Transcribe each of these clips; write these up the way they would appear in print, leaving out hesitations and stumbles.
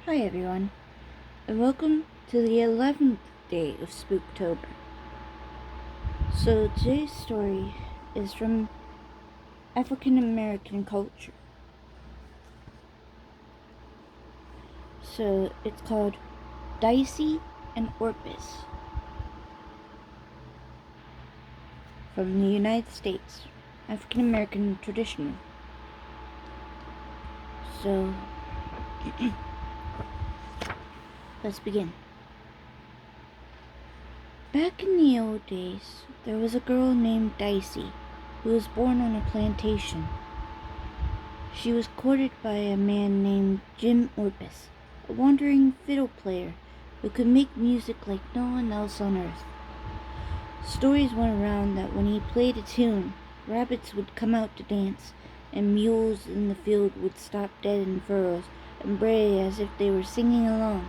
Hi everyone, and welcome to the 11th day of Spooktober. So today's story is from African American culture. So it's called Dicey and Orpus from the United States, African American traditional. So let's begin. Back in the old days, there was a girl named Dicey who was born on a plantation. She was courted by a man named Jim Orpus, a wandering fiddle player who could make music like no one else on earth. Stories went around that when he played a tune, rabbits would come out to dance, and mules in the field would stop dead in furrows and bray as if they were singing along.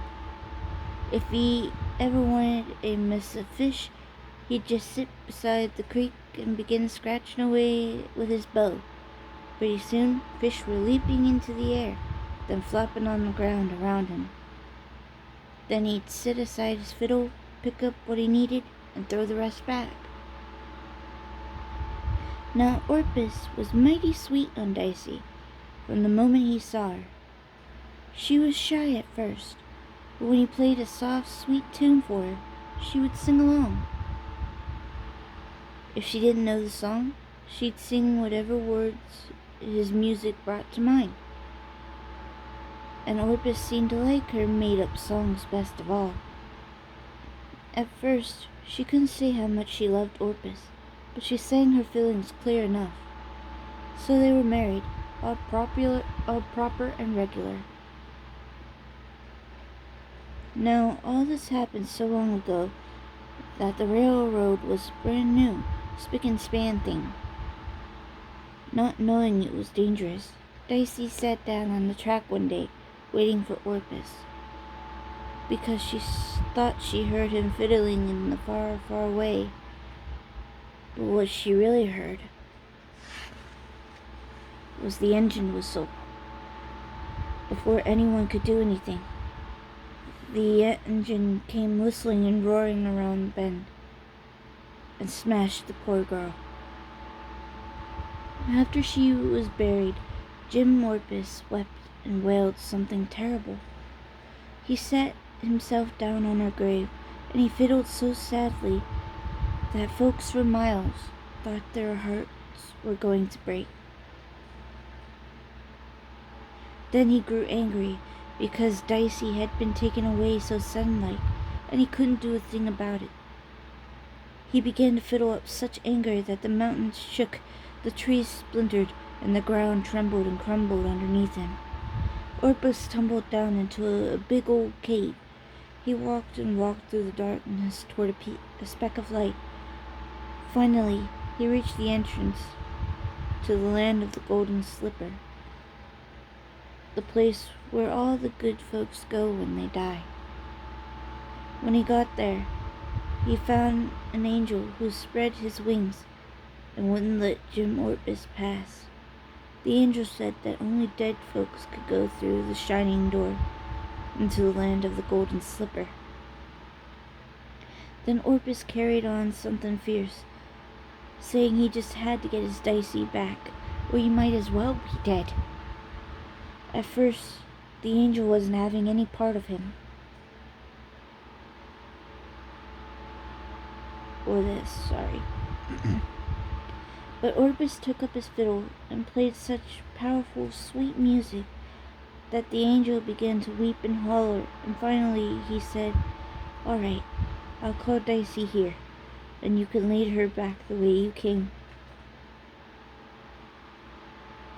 If he ever wanted a mess of fish, he'd just sit beside the creek and begin scratching away with his bow. Pretty soon, fish were leaping into the air, then flopping on the ground around him. Then he'd sit aside his fiddle, pick up what he needed, and throw the rest back. Now Orpus was mighty sweet on Dicey from the moment he saw her. She was shy at first, but when he played a soft, sweet tune for her, she would sing along. If she didn't know the song, she'd sing whatever words his music brought to mind. And Orpus seemed to like her made-up songs best of all. At first, she couldn't say how much she loved Orpus, but she sang her feelings clear enough. So they were married, all proper and regular. Now, all this happened so long ago that the railroad was brand new, spick and span thing. Not knowing it was dangerous, Dicey sat down on the track one day, waiting for Orpus, because she thought she heard him fiddling in the far, far away. But what she really heard was the engine whistle. Before anyone could do anything, the engine came whistling and roaring around the bend and smashed the poor girl. After she was buried, Jim Orpus wept and wailed something terrible. He sat himself down on her grave, and he fiddled so sadly that folks for miles thought their hearts were going to break. Then he grew angry because Dicey had been taken away so suddenly, and he couldn't do a thing about it. He began to fiddle up such anger that the mountains shook, the trees splintered, and the ground trembled and crumbled underneath him. Orpus tumbled down into a big old cave. He walked and walked through the darkness toward a speck of light. Finally, he reached the entrance to the land of the Golden Slipper, the place where all the good folks go when they die. When he got there, he found an angel who spread his wings and wouldn't let Jim Orpus pass. The angel said that only dead folks could go through the shining door into the land of the Golden Slipper. Then Orpus carried on something fierce, saying he just had to get his Dicey back, or he might as well be dead. At first, the angel wasn't having any part of him. But Orpus took up his fiddle and played such powerful, sweet music that the angel began to weep and holler, and finally he said, "All right, I'll call Dicey here, and you can lead her back the way you came.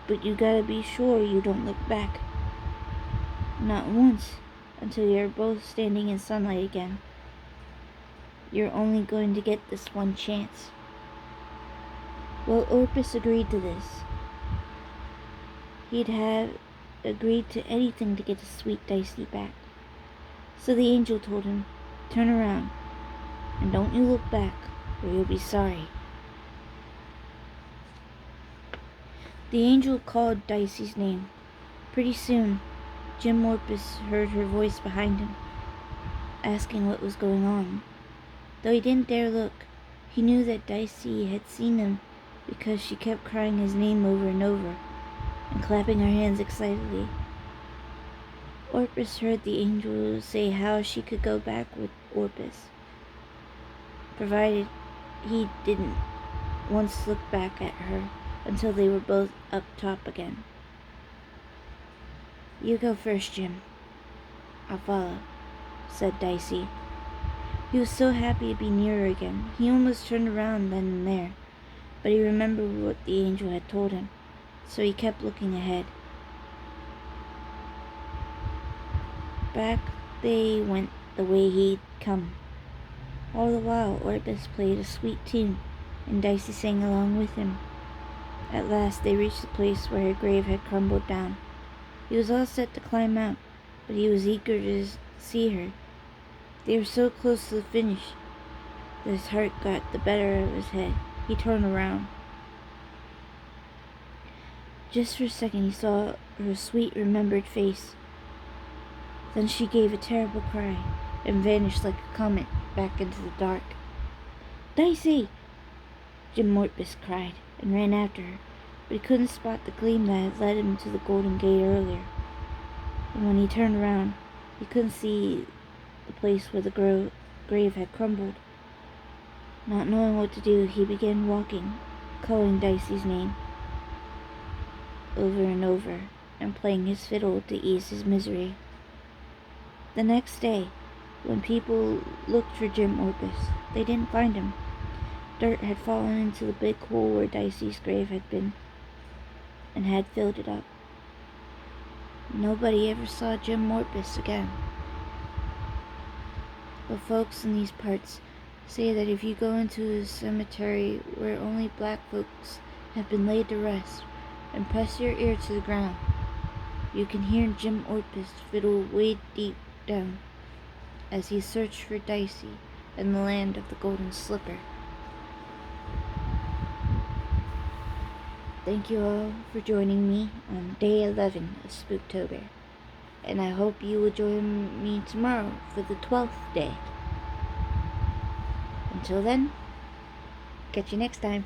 But you gotta be sure you don't look back. Not once, until you're both standing in sunlight again. You're only going to get this one chance." Well, Orpus agreed to this. He'd have agreed to anything to get his sweet Dicey back. So the angel told him, "Turn around, and don't you look back, or you'll be sorry." The angel called Dicey's name. Pretty soon, Jim Orpus heard her voice behind him, asking what was going on. Though he didn't dare look, he knew that Dicey had seen him because she kept crying his name over and over and clapping her hands excitedly. Orpus heard the angel say how she could go back with Orpus, provided he didn't once look back at her until they were both up top again. "You go first, Jim. I'll follow," said Dicey. He was so happy to be near her again, he almost turned around then and there, but he remembered what the angel had told him, so he kept looking ahead. Back they went the way he'd come. All the while, Orpus played a sweet tune, and Dicey sang along with him. At last they reached the place where her grave had crumbled down. He was all set to climb out, but he was eager to see her. They were so close to the finish that his heart got the better of his head. He turned around. Just for a second he saw her sweet, remembered face. Then she gave a terrible cry and vanished like a comet back into the dark. "Dicey!" Jim Orpus cried and ran after her, but he couldn't spot the gleam that had led him to the Golden Gate earlier. And when he turned around, he couldn't see the place where the grave had crumbled. Not knowing what to do, he began walking, calling Dicey's name over and over, and playing his fiddle to ease his misery. The next day, when people looked for Jim Orpus, they didn't find him. Dirt had fallen into the big hole where Dicey's grave had been, and had filled it up. Nobody ever saw Jim Orpus again. But folks in these parts say that if you go into a cemetery where only black folks have been laid to rest, and press your ear to the ground, you can hear Jim Orpus fiddle way deep down as he searched for Dicey in the land of the Golden Slipper. Thank you all for joining me on day 11 of Spooktober, and I hope you will join me tomorrow for the 12th day. Until then, catch you next time.